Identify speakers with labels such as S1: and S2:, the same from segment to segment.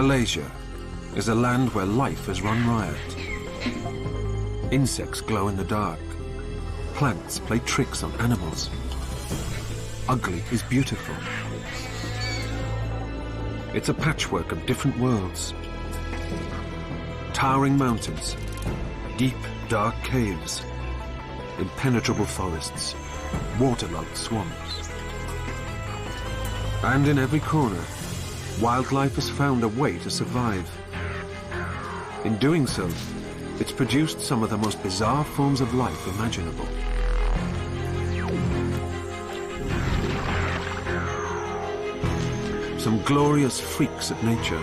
S1: Malaysia is a land where life has run riot. Insects glow in the dark. Plants play tricks on animals. Ugly is beautiful. It's a patchwork of different worlds. Towering mountains, deep, dark caves, impenetrable forests, waterlogged swamps. And in every corner, wildlife has found a way to survive. In doing so, it's produced some of the most bizarre forms of life imaginable. Some glorious freaks of nature.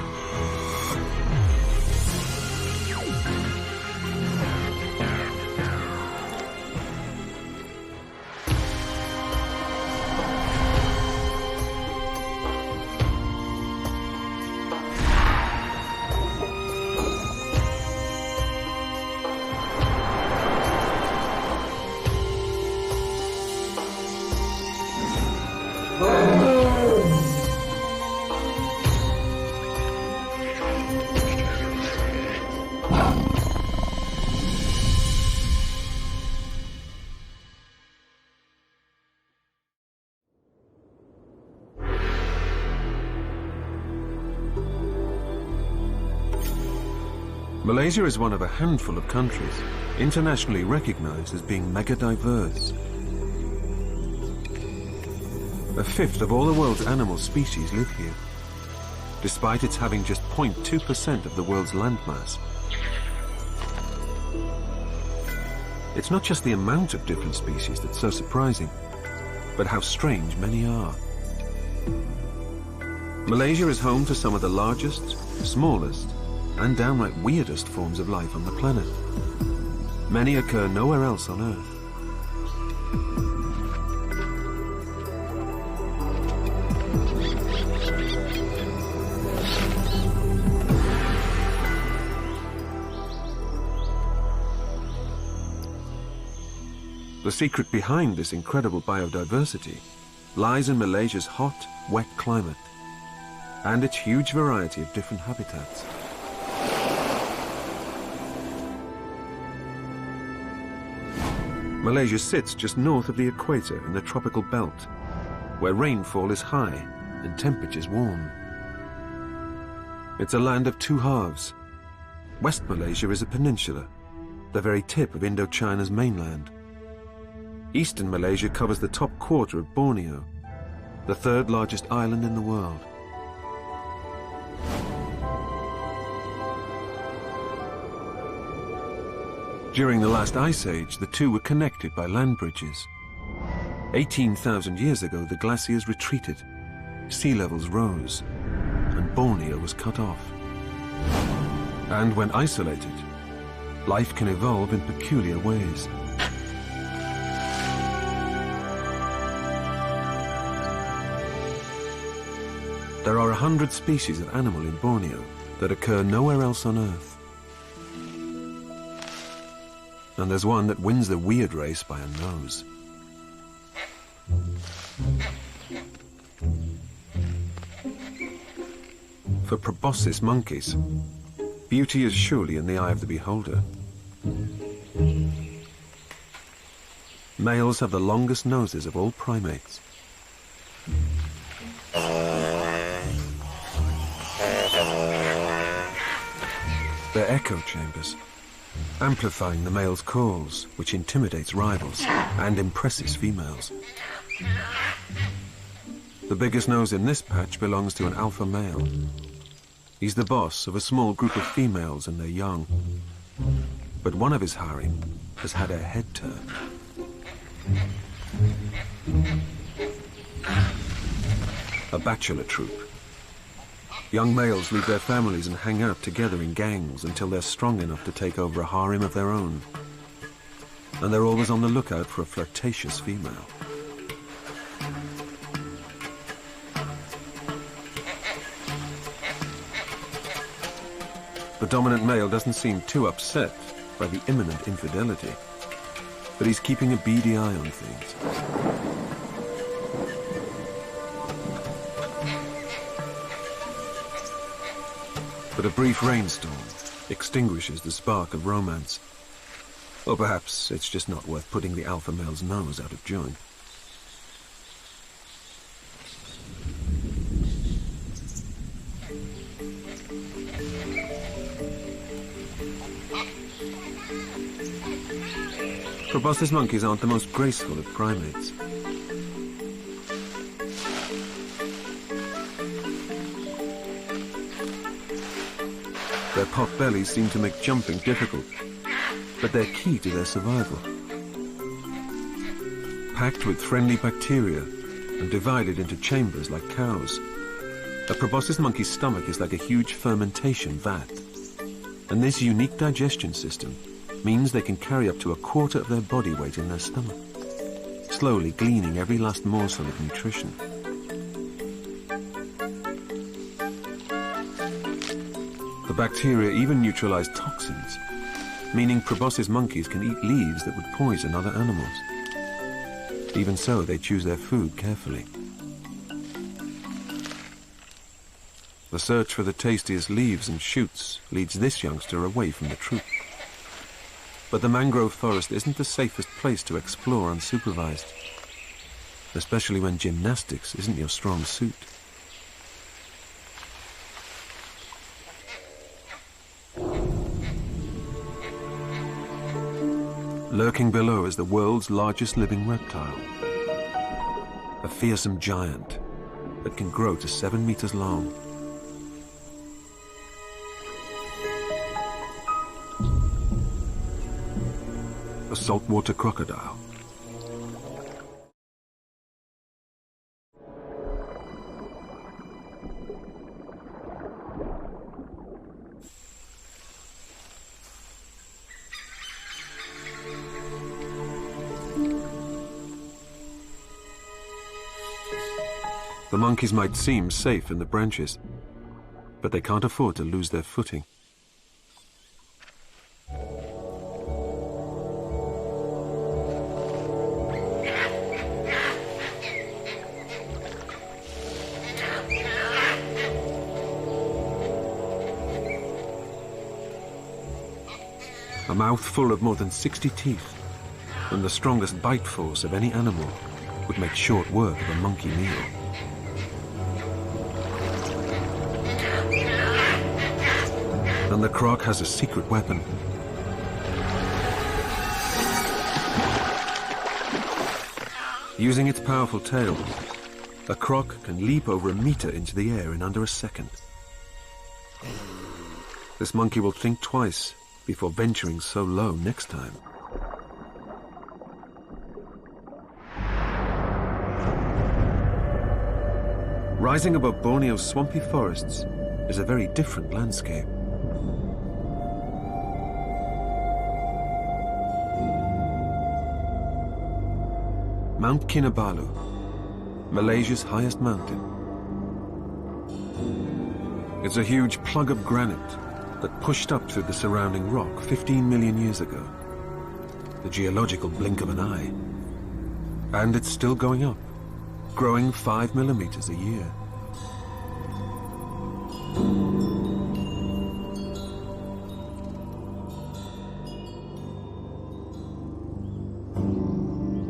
S1: Malaysia is one of a handful of countries internationally recognized as being mega-diverse. A fifth of all the world's animal species live here, despite its having just 0.2% of the world's landmass. It's not just the amount of different species that's so surprising, but how strange many are. Malaysia is home to some of the largest, smallest, and downright weirdest forms of life on the planet. Many occur nowhere else on Earth. The secret behind this incredible biodiversity lies in Malaysia's hot, wet climate and its huge variety of different habitats. Malaysia sits just north of the equator in the tropical belt, where rainfall is high and temperatures warm. It's a land of two halves. West Malaysia is a peninsula, the very tip of Indochina's mainland. Eastern Malaysia covers the top quarter of Borneo, the third largest island in the world. During the last ice age, the two were connected by land bridges. 18,000 years ago, the glaciers retreated, sea levels rose, and Borneo was cut off. And when isolated, life can evolve in peculiar ways. There are 100 species of animal in Borneo that occur nowhere else on Earth. And there's one that wins the weird race by a nose. For proboscis monkeys, beauty is surely in the eye of the beholder. Males have the longest noses of all primates. They're echo chambers, amplifying the male's calls, which intimidates rivals and impresses females. The biggest nose in this patch belongs to an alpha male. He's the boss of a small group of females and their young. But one of his harem has had her head turned. A bachelor troop. Young males leave their families and hang out together in gangs until they're strong enough to take over a harem of their own. And they're always on the lookout for a flirtatious female. The dominant male doesn't seem too upset by the imminent infidelity, but he's keeping a beady eye on things. But a brief rainstorm extinguishes the spark of romance. Or perhaps it's just not worth putting the alpha male's nose out of joint. Proboscis monkeys aren't the most graceful of primates. Their pot bellies seem to make jumping difficult, but they're key to their survival. Packed with friendly bacteria and divided into chambers like cows, a proboscis monkey's stomach is like a huge fermentation vat. And this unique digestion system means they can carry up to a quarter of their body weight in their stomach, slowly gleaning every last morsel of nutrition. The bacteria even neutralize toxins, meaning proboscis monkeys can eat leaves that would poison other animals. Even so, they choose their food carefully. The search for the tastiest leaves and shoots leads this youngster away from the troop. But the mangrove forest isn't the safest place to explore unsupervised, especially when gymnastics isn't your strong suit. Lurking below is the world's largest living reptile, a fearsome giant that can grow to 7 meters long. A saltwater crocodile. The monkeys might seem safe in the branches, but they can't afford to lose their footing. A mouth full of more than 60 teeth, and the strongest bite force of any animal would make short work of a monkey meal. And the croc has a secret weapon. Using its powerful tail, a croc can leap over a meter into the air in under a second. This monkey will think twice before venturing so low next time. Rising above Borneo's swampy forests is a very different landscape. Mount Kinabalu, Malaysia's highest mountain. It's a huge plug of granite that pushed up through the surrounding rock 15 million years ago. The geological blink of an eye. And it's still going up, growing 5 millimeters a year.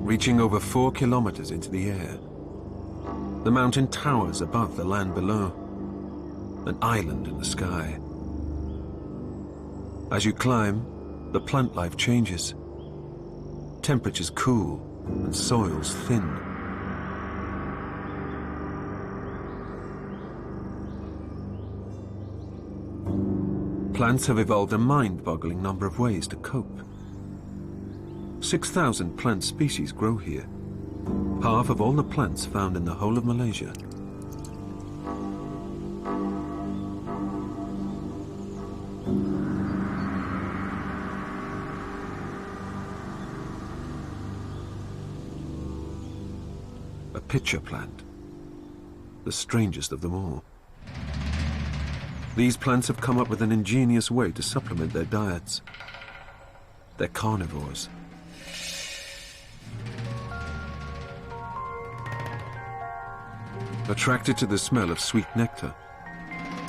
S1: Reaching over 4 kilometers into the air, the mountain towers above the land below, an island in the sky. As you climb, the plant life changes. Temperatures cool and soils thin. Plants have evolved a mind-boggling number of ways to cope. 6,000 plant species grow here, half of all the plants found in the whole of Malaysia. A pitcher plant, the strangest of them all. These plants have come up with an ingenious way to supplement their diets. They're carnivores. Attracted to the smell of sweet nectar,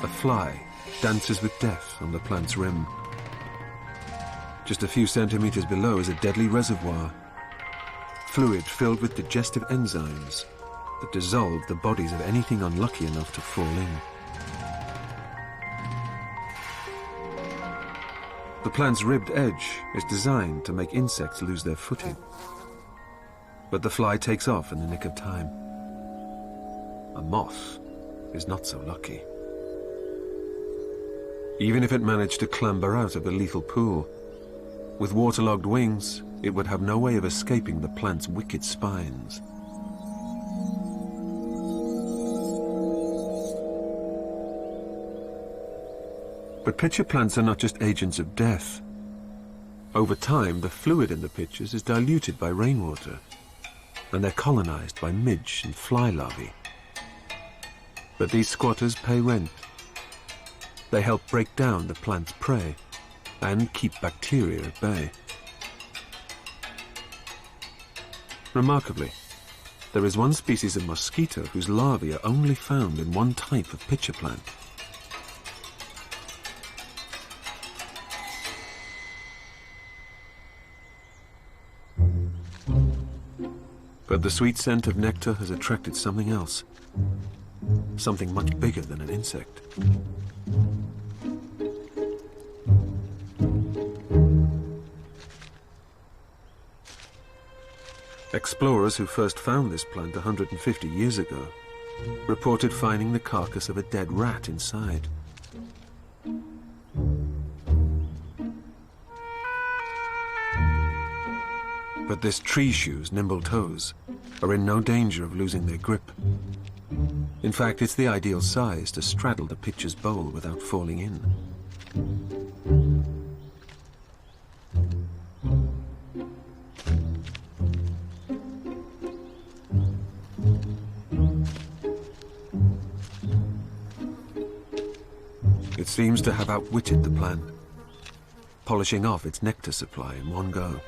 S1: a fly dances with death on the plant's rim. Just a few centimeters below is a deadly reservoir, fluid filled with digestive enzymes that dissolve the bodies of anything unlucky enough to fall in. The plant's ribbed edge is designed to make insects lose their footing. But the fly takes off in the nick of time. A moth is not so lucky. Even if it managed to clamber out of the lethal pool, with waterlogged wings, it would have no way of escaping the plant's wicked spines. But pitcher plants are not just agents of death. Over time, the fluid in the pitchers is diluted by rainwater, and they're colonized by midge and fly larvae. But these squatters pay rent. They help break down the plant's prey and keep bacteria at bay. Remarkably, there is one species of mosquito whose larvae are only found in one type of pitcher plant. But the sweet scent of nectar has attracted something else. Something much bigger than an insect. Explorers who first found this plant 150 years ago reported finding the carcass of a dead rat inside. But this tree shoe's nimble toes are in no danger of losing their grip. In fact, it's the ideal size to straddle the pitcher's bowl without falling in. It seems to have outwitted the plant, polishing off its nectar supply in one go.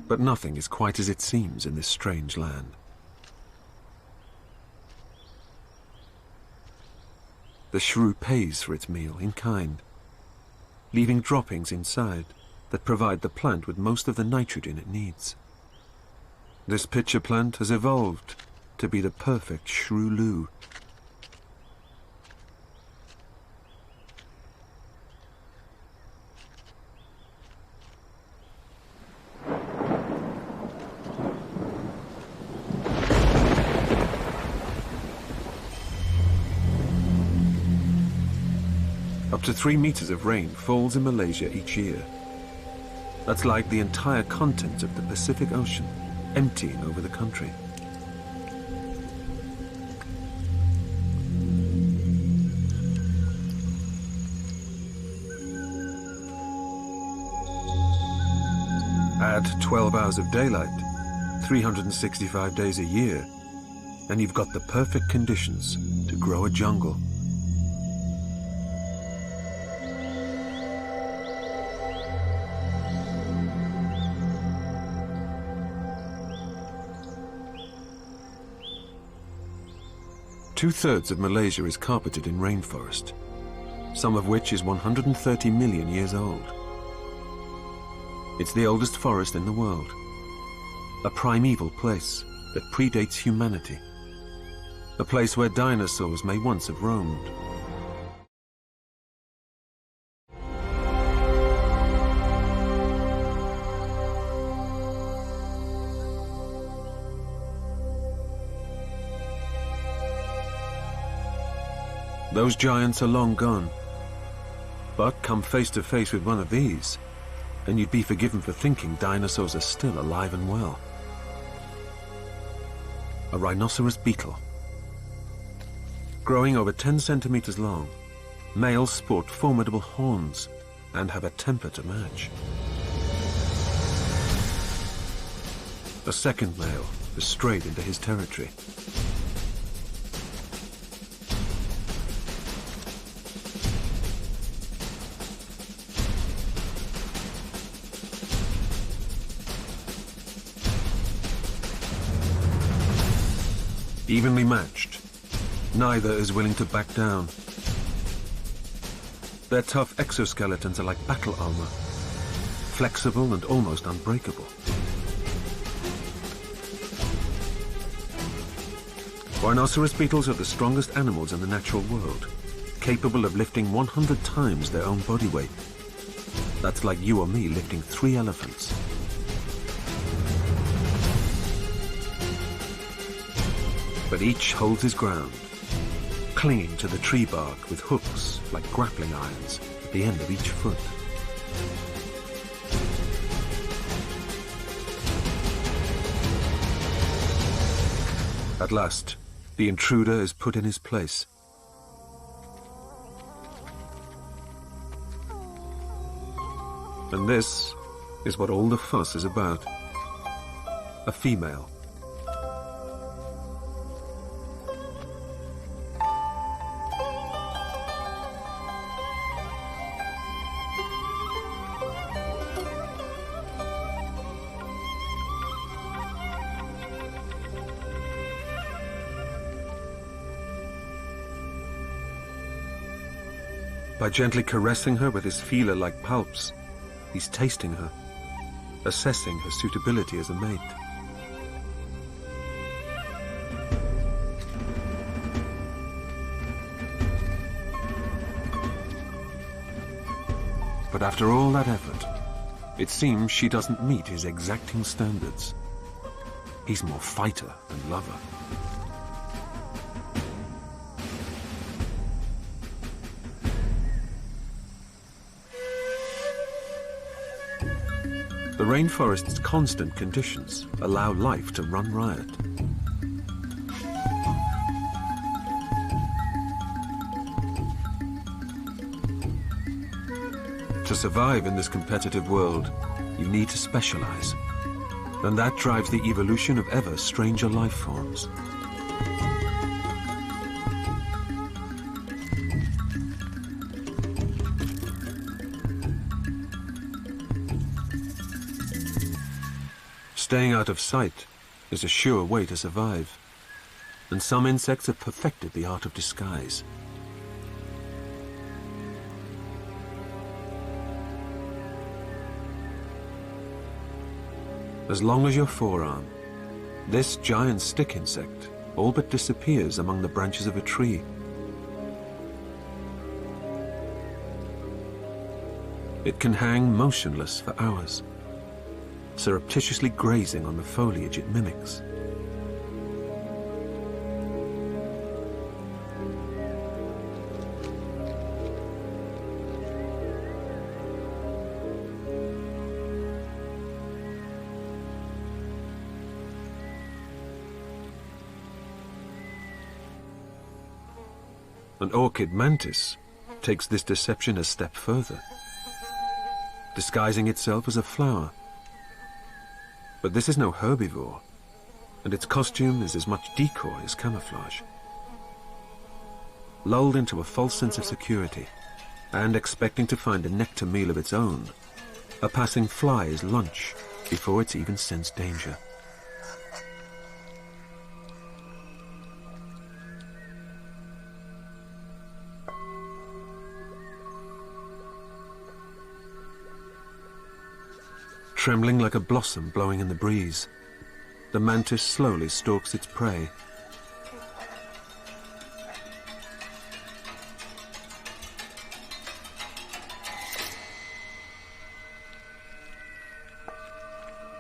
S1: But nothing is quite as it seems in this strange land. The shrew pays for its meal in kind, leaving droppings inside that provide the plant with most of the nitrogen it needs. This pitcher plant has evolved to be the perfect shrew-loo. Up to 3 meters of rain falls in Malaysia each year. That's like the entire contents of the Pacific Ocean emptying over the country. Add 12 hours of daylight, 365 days a year, and you've got the perfect conditions to grow a jungle. Two-thirds of Malaysia is carpeted in rainforest, some of which is 130 million years old. It's the oldest forest in the world, a primeval place that predates humanity, a place where dinosaurs may once have roamed. Those giants are long gone, but come face to face with one of these, and you'd be forgiven for thinking dinosaurs are still alive and well. A rhinoceros beetle. Growing over 10 centimeters long, males sport formidable horns and have a temper to match. A second male has strayed into his territory. Evenly matched, neither is willing to back down. Their tough exoskeletons are like battle armor, flexible and almost unbreakable. Rhinoceros beetles are the strongest animals in the natural world, capable of lifting 100 times their own body weight. That's like you or me lifting 3 elephants. But each holds his ground, clinging to the tree bark with hooks like grappling irons at the end of each foot. At last, the intruder is put in his place. And this is what all the fuss is about. A female. By gently caressing her with his feeler-like palps, he's tasting her, assessing her suitability as a mate. But after all that effort, it seems she doesn't meet his exacting standards. He's more fighter than lover. The rainforest's constant conditions allow life to run riot. To survive in this competitive world, you need to specialize. And that drives the evolution of ever stranger life forms. Staying out of sight is a sure way to survive, and some insects have perfected the art of disguise. As long as your forearm, this giant stick insect all but disappears among the branches of a tree. It can hang motionless for hours, surreptitiously grazing on the foliage it mimics. An orchid mantis takes this deception a step further, disguising itself as a flower. But this is no herbivore, and its costume is as much decoy as camouflage. Lulled into a false sense of security, and expecting to find a nectar meal of its own, a passing fly is lunch before it's even sensed danger. Trembling like a blossom blowing in the breeze, the mantis slowly stalks its prey.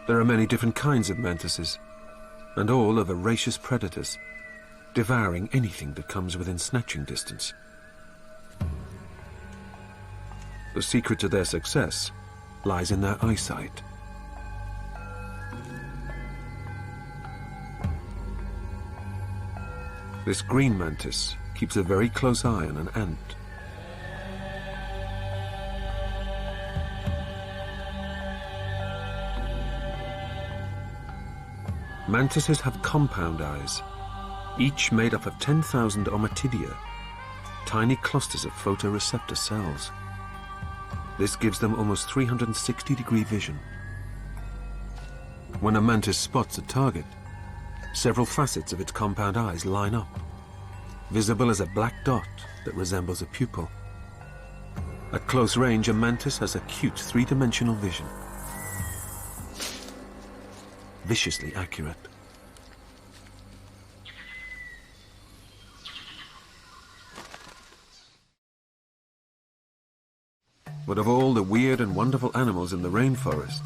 S1: There are many different kinds of mantises, and all are voracious predators, devouring anything that comes within snatching distance. The secret to their success lies in their eyesight. This green mantis keeps a very close eye on an ant. Mantises have compound eyes, each made up of 10,000 ommatidia, tiny clusters of photoreceptor cells. This gives them almost 360-degree vision. When a mantis spots a target, Several facets of its compound eyes line up, visible as a black dot that resembles a pupil. At close range, a mantis has acute three-dimensional vision. Viciously accurate. But of all the weird and wonderful animals in the rainforest,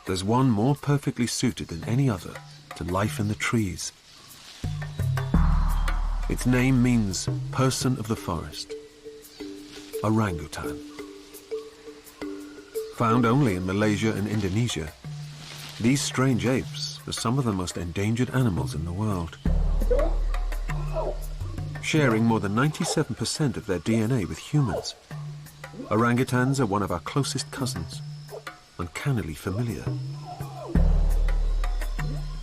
S1: there's one more perfectly suited than any other to life in the trees. Its name means person of the forest. Orangutan. Found only in Malaysia and Indonesia, these strange apes are some of the most endangered animals in the world. Sharing more than 97% of their DNA with humans, orangutans are one of our closest cousins, uncannily familiar.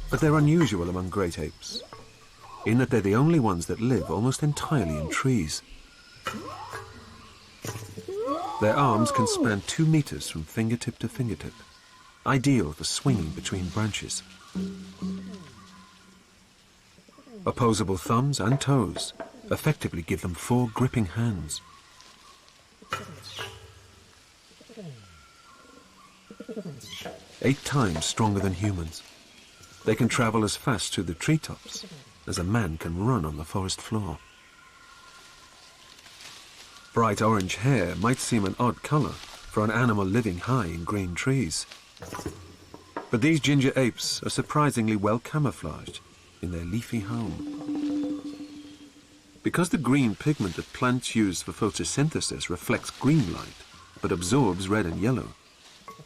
S1: But they're unusual among great apes, in that they're the only ones that live almost entirely in trees. Their arms can span 2 meters from fingertip to fingertip, ideal for swinging between branches. Opposable thumbs and toes effectively give them 4 gripping hands. Eight times stronger than humans. They can travel as fast through the treetops as a man can run on the forest floor. Bright orange hair might seem an odd color for an animal living high in green trees. But these ginger apes are surprisingly well camouflaged in their leafy home. Because the green pigment that plants use for photosynthesis reflects green light, but absorbs red and yellow,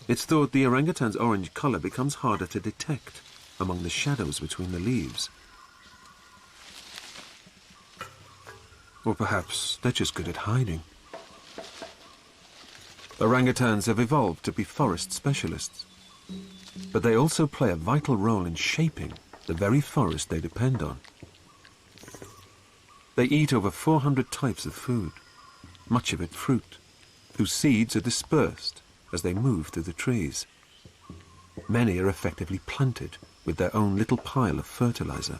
S1: it's thought the orangutan's orange color becomes harder to detect among the shadows between the leaves. Or perhaps they're just good at hiding. Orangutans have evolved to be forest specialists, but they also play a vital role in shaping the very forest they depend on. They eat over 400 types of food, much of it fruit, whose seeds are dispersed as they move through the trees. Many are effectively planted with their own little pile of fertilizer.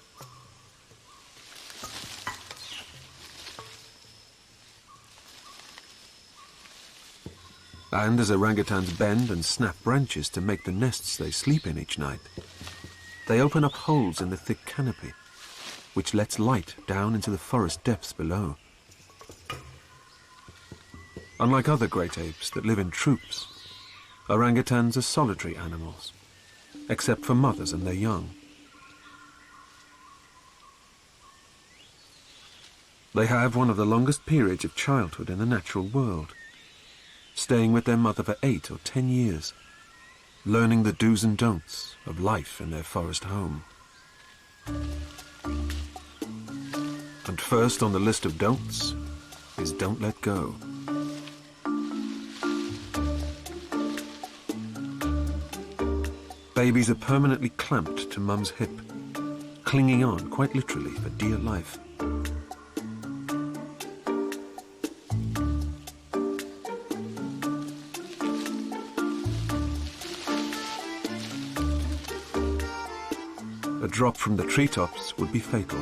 S1: And as orangutans bend and snap branches to make the nests they sleep in each night, they open up holes in the thick canopy, which lets light down into the forest depths below. Unlike other great apes that live in troops, orangutans are solitary animals, except for mothers and their young. They have one of the longest periods of childhood in the natural world, staying with their mother for 8 or 10 years, learning the do's and don'ts of life in their forest home. And first on the list of don'ts is don't let go. Babies are permanently clamped to mum's hip, clinging on quite literally for dear life. A drop from the treetops would be fatal.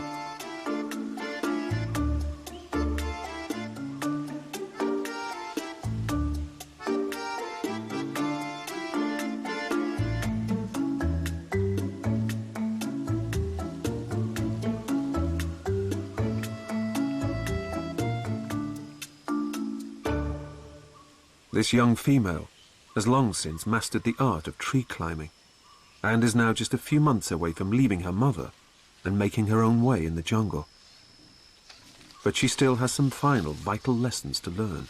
S1: This young female has long since mastered the art of tree climbing, and is now just a few months away from leaving her mother and making her own way in the jungle. But she still has some final vital lessons to learn.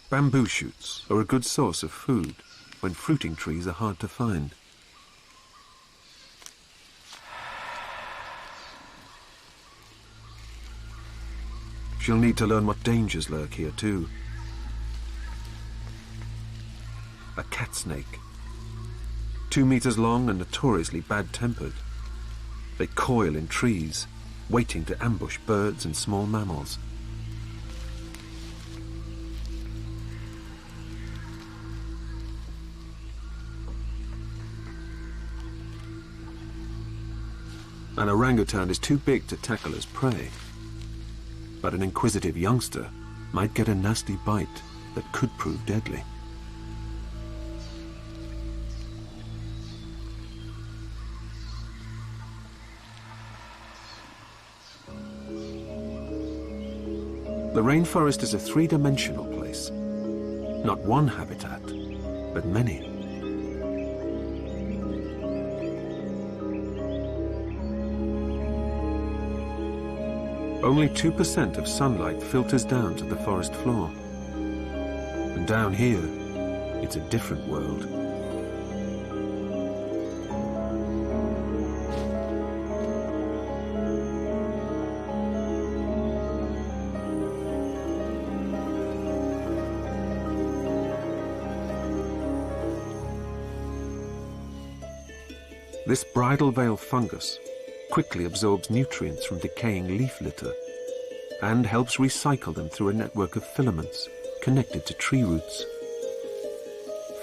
S1: Bamboo shoots are a good source of food when fruiting trees are hard to find. She'll need to learn what dangers lurk here too. A cat snake, 2 meters long and notoriously bad-tempered. They coil in trees, waiting to ambush birds and small mammals. An orangutan is too big to tackle as prey, but an inquisitive youngster might get a nasty bite that could prove deadly. The rainforest is a three-dimensional place. Not one habitat, but many. Only 2% of sunlight filters down to the forest floor. And down here, it's a different world. This bridal veil fungus quickly absorbs nutrients from decaying leaf litter and helps recycle them through a network of filaments connected to tree roots.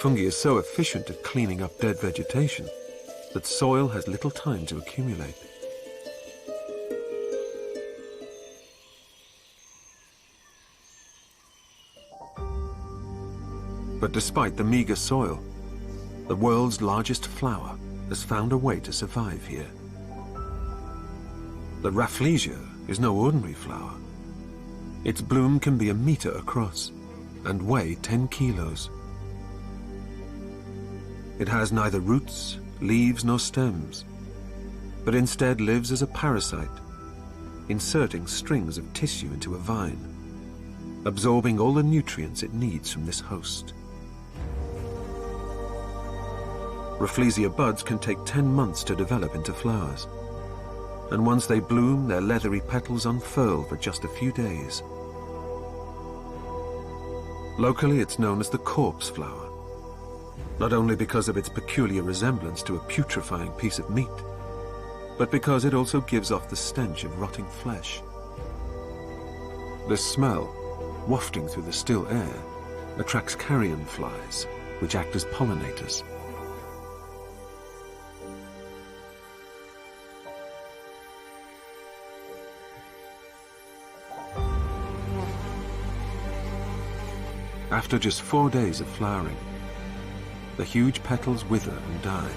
S1: Fungi is so efficient at cleaning up dead vegetation that soil has little time to accumulate. But despite the meager soil, the world's largest flower has found a way to survive here. The Rafflesia is no ordinary flower. Its bloom can be a meter across and weigh 10 kilos. It has neither roots, leaves, nor stems, but instead lives as a parasite, inserting strings of tissue into a vine, absorbing all the nutrients it needs from this host. Rafflesia buds can take 10 months to develop into flowers, and once they bloom, their leathery petals unfurl for just a few days. Locally, it's known as the corpse flower, not only because of its peculiar resemblance to a putrefying piece of meat, but because it also gives off the stench of rotting flesh. This smell, wafting through the still air, attracts carrion flies, which act as pollinators. After just 4 days of flowering, the huge petals wither and die.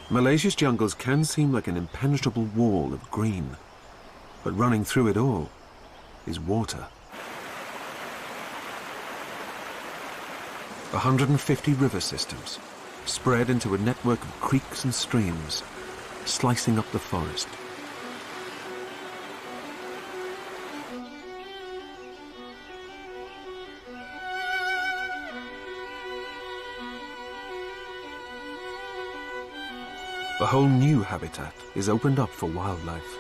S1: Malaysia's jungles can seem like an impenetrable wall of green, but running through it all is water. 150 river systems spread into a network of creeks and streams, slicing up the forest. A whole new habitat is opened up for wildlife.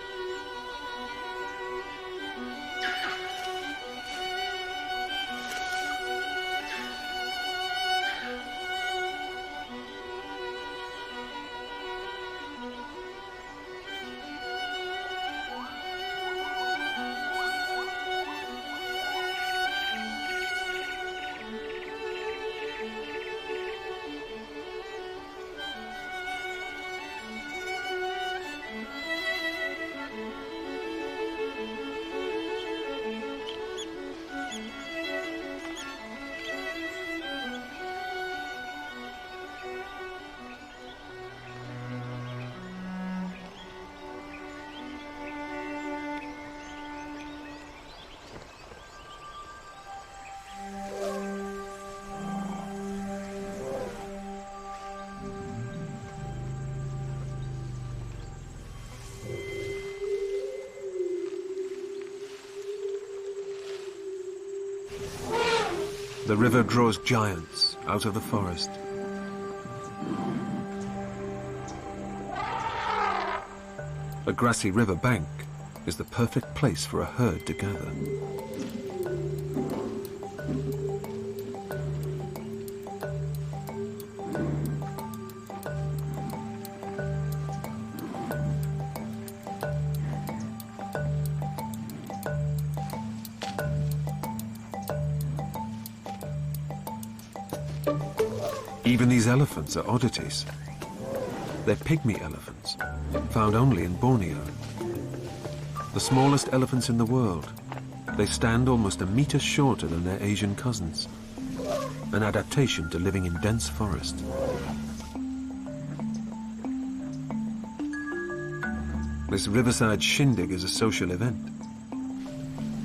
S1: The river draws giants out of the forest. A grassy river bank is the perfect place for a herd to gather. Even these elephants are oddities. They're pygmy elephants, found only in Borneo. The smallest elephants in the world. They stand almost a meter shorter than their Asian cousins, an adaptation to living in dense forest. This Riverside shindig is a social event.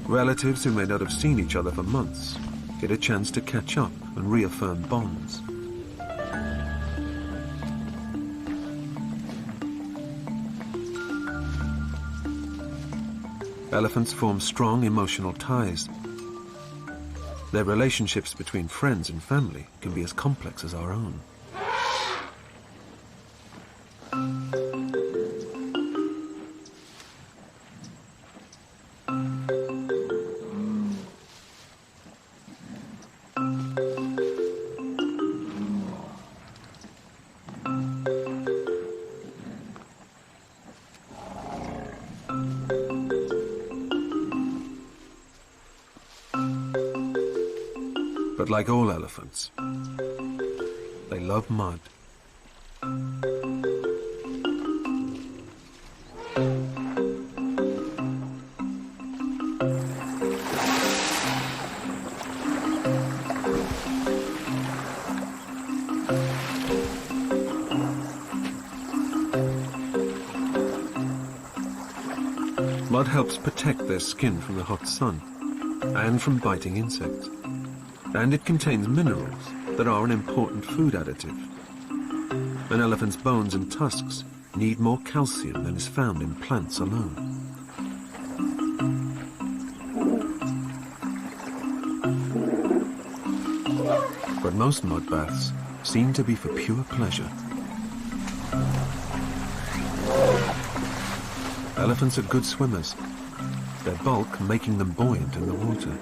S1: Relatives who may not have seen each other for months get a chance to catch up and reaffirm bonds. Elephants form strong emotional ties. Their relationships between friends and family can be as complex as our own. But like all elephants, they love mud. Mud helps protect their skin from the hot sun and from biting insects. And it contains minerals that are an important food additive. An elephant's bones and tusks need more calcium than is found in plants alone. But most mud baths seem to be for pure pleasure. Elephants are good swimmers, their bulk making them buoyant in the water.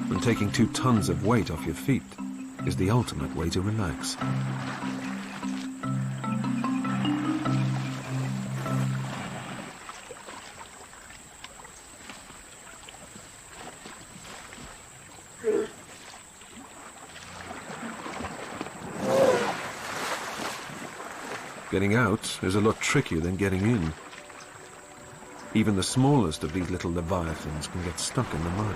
S1: And taking 2 tons of weight off your feet is the ultimate way to relax. Getting out is a lot trickier than getting in. Even the smallest of these little leviathans can get stuck in the mud.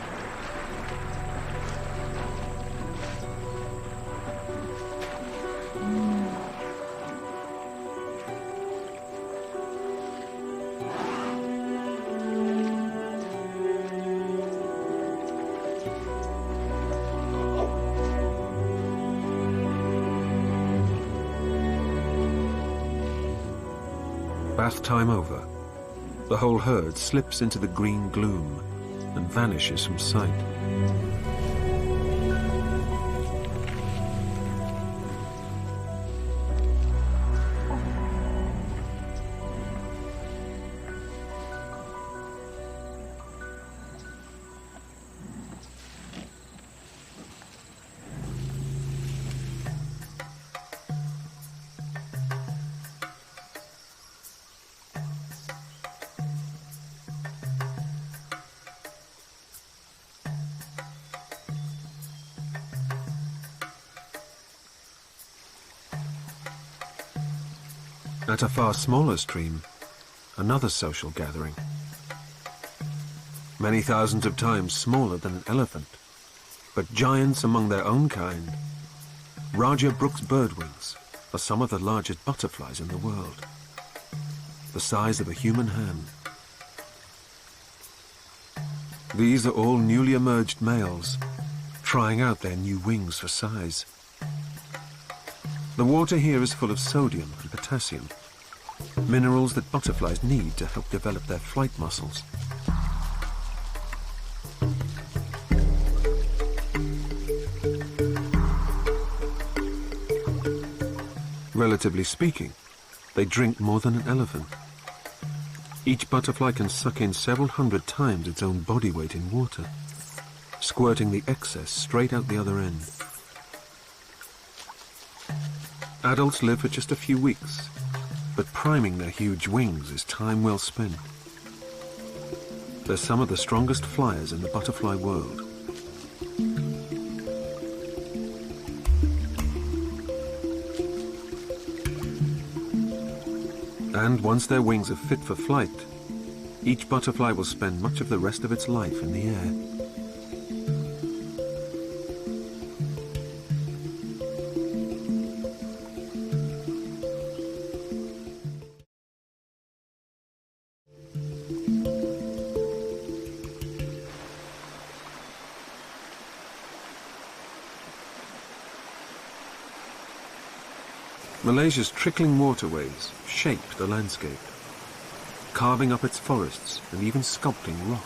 S1: Bath time over, the whole herd slips into the green gloom and vanishes from sight. At a far smaller stream, another social gathering. Many thousands of times smaller than an elephant, but giants among their own kind. Raja Brooks birdwings are some of the largest butterflies in the world, the size of a human hand. These are all newly emerged males, trying out their new wings for size. The water here is full of sodium and potassium, minerals that butterflies need to help develop their flight muscles. Relatively speaking, they drink more than an elephant. Each butterfly can suck in several hundred times its own body weight in water, squirting the excess straight out the other end. Adults live for just a few weeks, but priming their huge wings is time well spent. They're some of the strongest flyers in the butterfly world, And once their wings are fit for flight, each butterfly will spend much of the rest of its life in the air. Malaysia's trickling waterways shape the landscape, carving up its forests and even sculpting rock.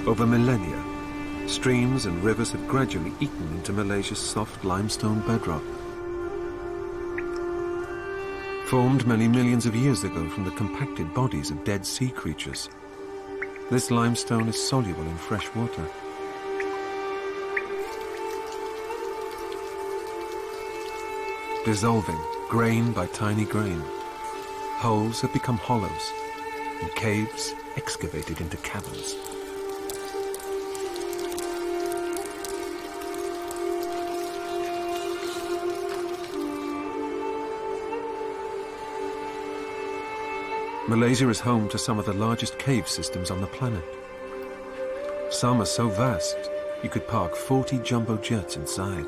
S1: Over millennia, streams and rivers have gradually eaten into Malaysia's soft limestone bedrock. Formed many millions of years ago from the compacted bodies of dead sea creatures, this limestone is soluble in fresh water. Dissolving grain by tiny grain, holes have become hollows, and caves excavated into caverns. Malaysia is home to some of the largest cave systems on the planet. Some are so vast, you could park 40 jumbo jets inside.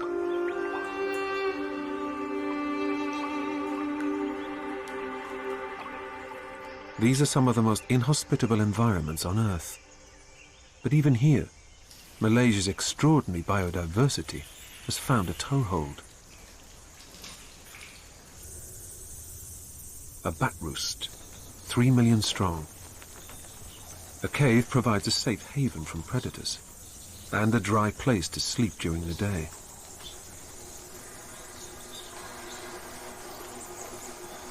S1: These are some of the most inhospitable environments on Earth. But even here, Malaysia's extraordinary biodiversity has found a toehold. A bat roost, 3 million strong. A cave provides a safe haven from predators and a dry place to sleep during the day.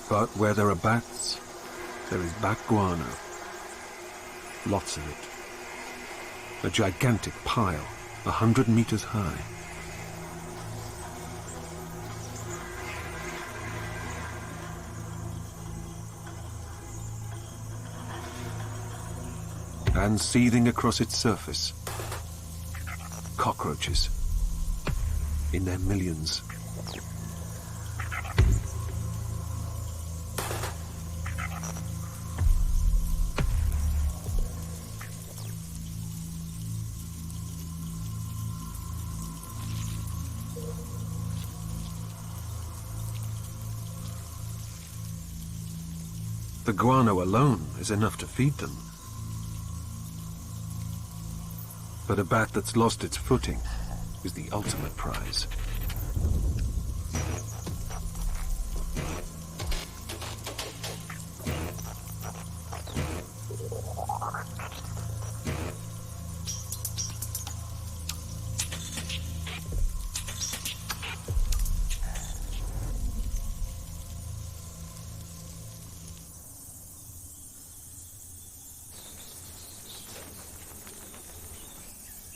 S1: But where there are bats, there is bat guano. Lots of it. A gigantic pile, 100 meters high. And seething across its surface, cockroaches in their millions. The guano alone is enough to feed them. But a bat that's lost its footing is the ultimate prize.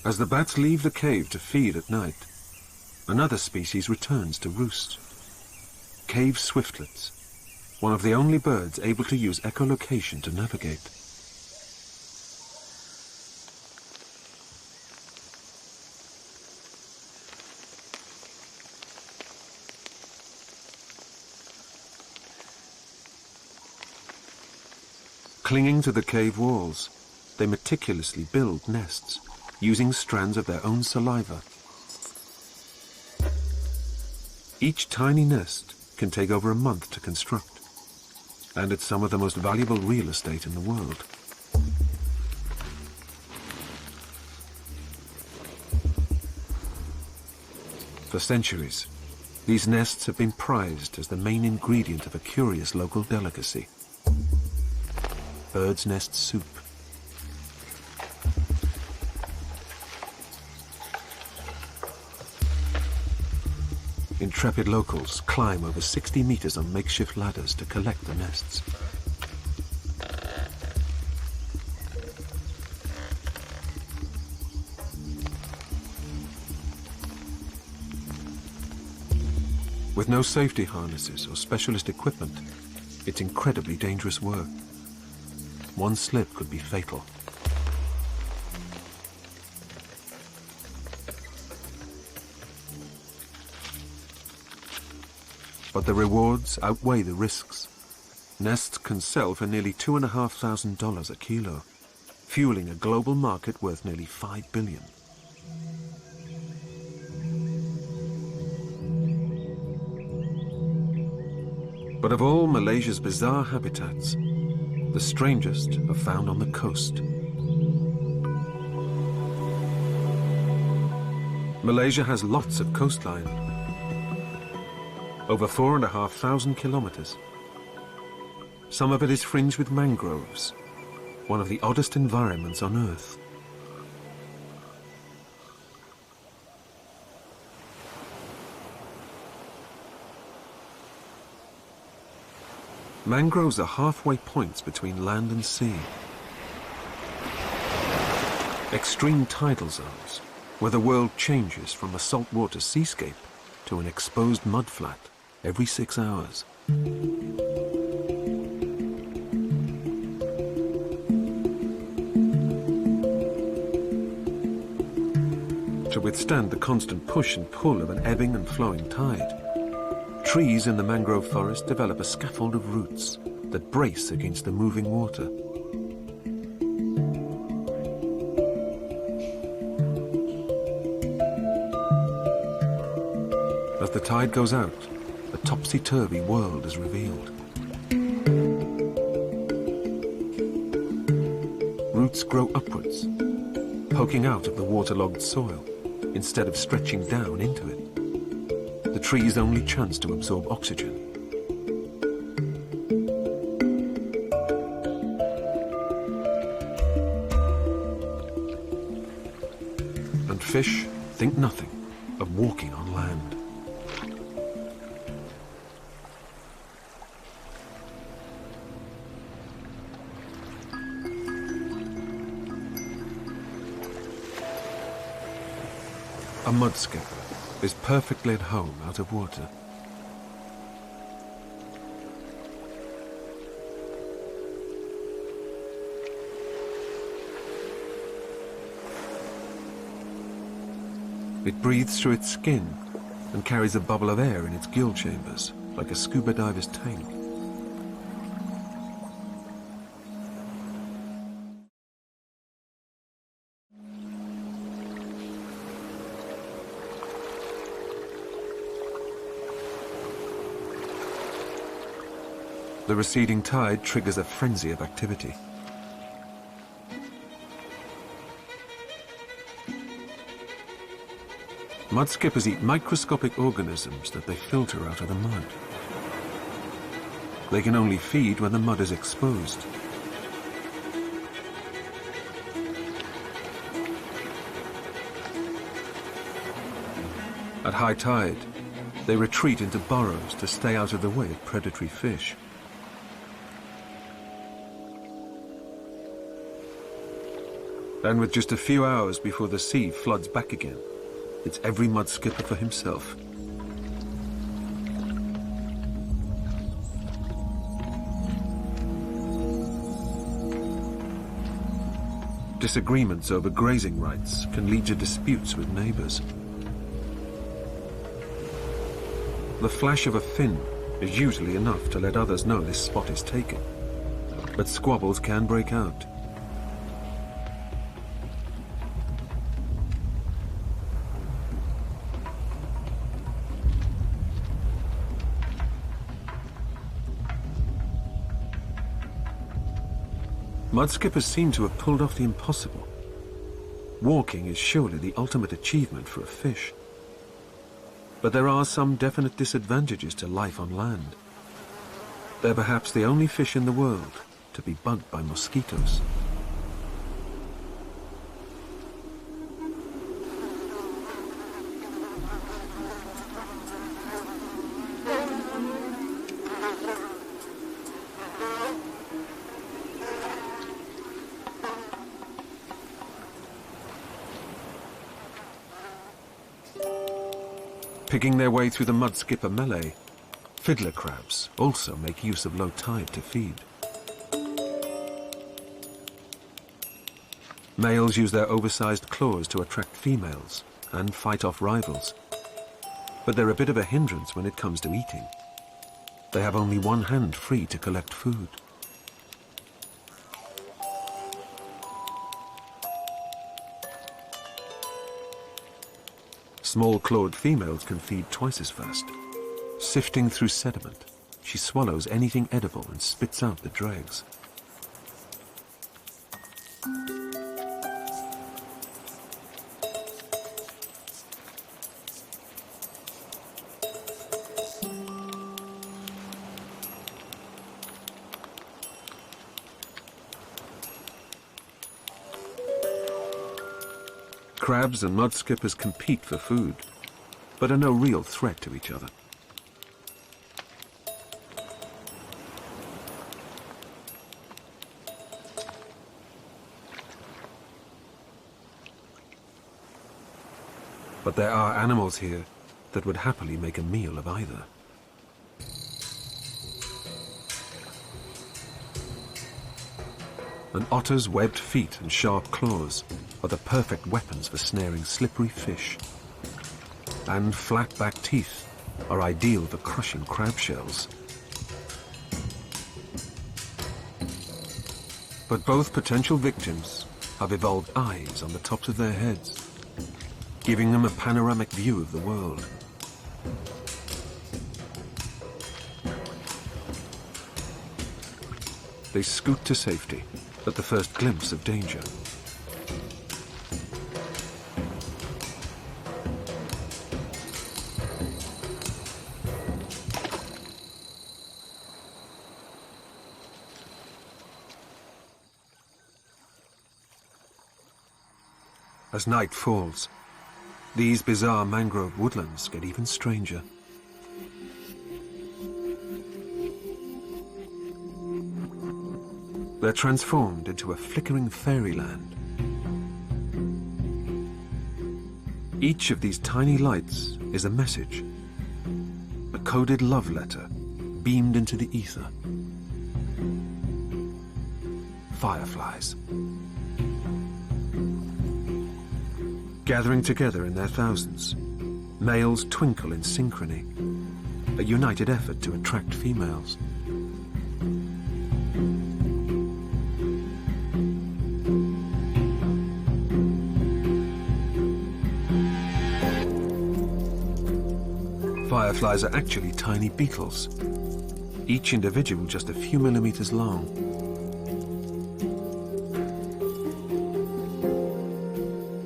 S1: As the bats leave the cave to feed at night, another species returns to roost. Cave swiftlets, one of the only birds able to use echolocation to navigate. Clinging to the cave walls, they meticulously build nests, using strands of their own saliva. Each tiny nest can take over a month to construct, and it's some of the most valuable real estate in the world. For centuries, These nests have been prized as the main ingredient of a curious local delicacy: bird's nest soup. Intrepid locals climb over 60 meters on makeshift ladders to collect the nests. With no safety harnesses or specialist equipment, it's incredibly dangerous work. One slip could be fatal. But the rewards outweigh the risks. Nests can sell for nearly $2,500 a kilo, fueling a global market worth nearly $5 billion. But of all Malaysia's bizarre habitats, the strangest are found on the coast. Malaysia has lots of coastline, over 4,500 kilometers. Some of it is fringed with mangroves, one of the oddest environments on Earth. Mangroves are halfway points between land and sea. Extreme tidal zones, where the world changes from a saltwater seascape to an exposed mudflat every 6 hours. To withstand the constant push and pull of an ebbing and flowing tide, trees in the mangrove forest develop a scaffold of roots that brace against the moving water. As the tide goes out, a topsy-turvy world is revealed. Roots grow upwards, poking out of the waterlogged soil instead of stretching down into it. The tree's only chance to absorb oxygen. And fish think nothing of walking on land. A mudskipper is perfectly at home out of water. It breathes through its skin and carries a bubble of air in its gill chambers, like a scuba diver's tank. The receding tide triggers a frenzy of activity. Mudskippers eat microscopic organisms that they filter out of the mud. They can only feed when the mud is exposed. At high tide, they retreat into burrows to stay out of the way of predatory fish. And with just a few hours before the sea floods back again, it's every mudskipper for himself. Disagreements over grazing rights can lead to disputes with neighbors. The flash of a fin is usually enough to let others know this spot is taken, but squabbles can break out. Mudskippers seem to have pulled off the impossible. Walking is surely the ultimate achievement for a fish. But there are some definite disadvantages to life on land. They're perhaps the only fish in the world to be bugged by mosquitoes. Picking their way through the mudskipper melee, fiddler crabs also make use of low tide to feed. Males use their oversized claws to attract females and fight off rivals. But they're a bit of a hindrance when it comes to eating. They have only one hand free to collect food. Small-clawed females can feed twice as fast. Sifting through sediment, she swallows anything edible and spits out the dregs. Crabs and mudskippers compete for food, but are no real threat to each other. But there are animals here that would happily make a meal of either. An otter's webbed feet and sharp claws are the perfect weapons for snaring slippery fish. And flat-back teeth are ideal for crushing crab shells. But both potential victims have evolved eyes on the tops of their heads, giving them a panoramic view of the world. They scoot to safety at the first glimpse of danger. As night falls, these bizarre mangrove woodlands get even stranger. They're transformed into a flickering fairyland. Each of these tiny lights is a message, a coded love letter beamed into the ether. Fireflies. Gathering together in their thousands, males twinkle in synchrony, a united effort to attract females. Fireflies are actually tiny beetles, each individual just a few millimeters long.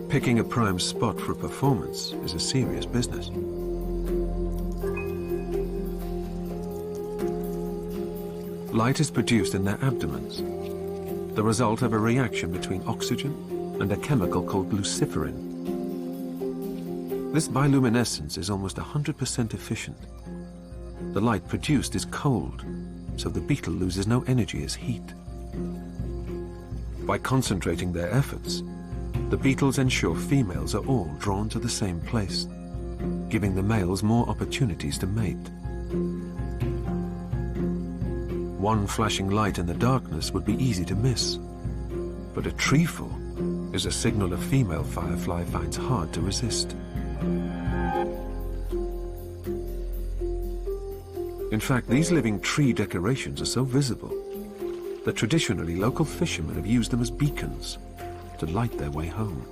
S1: Picking a prime spot for a performance is a serious business. Light is produced in their abdomens, the result of a reaction between oxygen and a chemical called luciferin. This bioluminescence is almost 100% efficient. The light produced is cold, so the beetle loses no energy as heat. By concentrating their efforts, the beetles ensure females are all drawn to the same place, giving the males more opportunities to mate. One flashing light in the darkness would be easy to miss, but a treeful is a signal a female firefly finds hard to resist. In fact, these living tree decorations are so visible that traditionally local fishermen have used them as beacons to light their way home.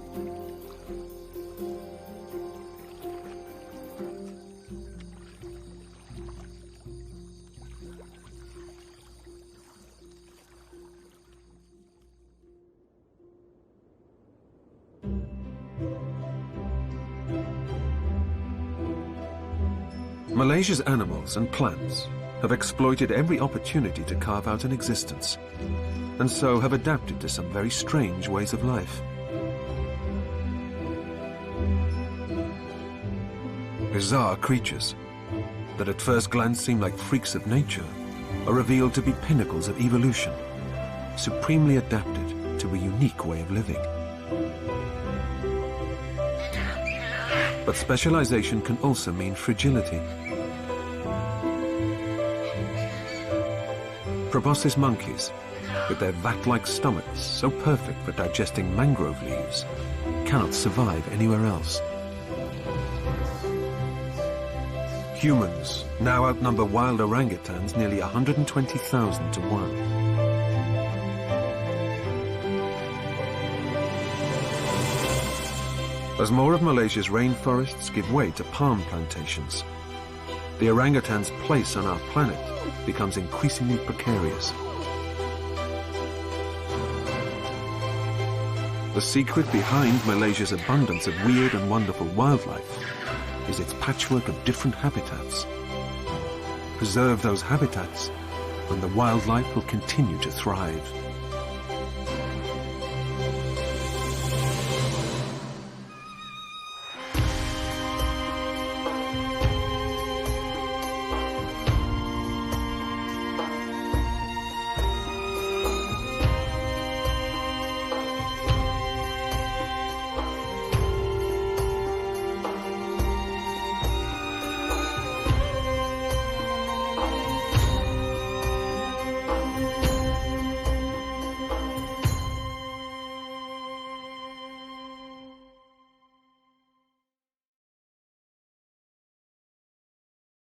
S1: Malaysia's animals and plants have exploited every opportunity to carve out an existence, and so have adapted to some very strange ways of life. Bizarre creatures that at first glance seem like freaks of nature are revealed to be pinnacles of evolution, supremely adapted to a unique way of living. But specialization can also mean fragility. Proboscis monkeys, with their vat-like stomachs so perfect for digesting mangrove leaves, cannot survive anywhere else. Humans now outnumber wild orangutans nearly 120,000 to 1. As more of Malaysia's rainforests give way to palm plantations, the orangutan's place on our planet becomes increasingly precarious. The secret behind Malaysia's abundance of weird and wonderful wildlife is its patchwork of different habitats. Preserve those habitats, and the wildlife will continue to thrive.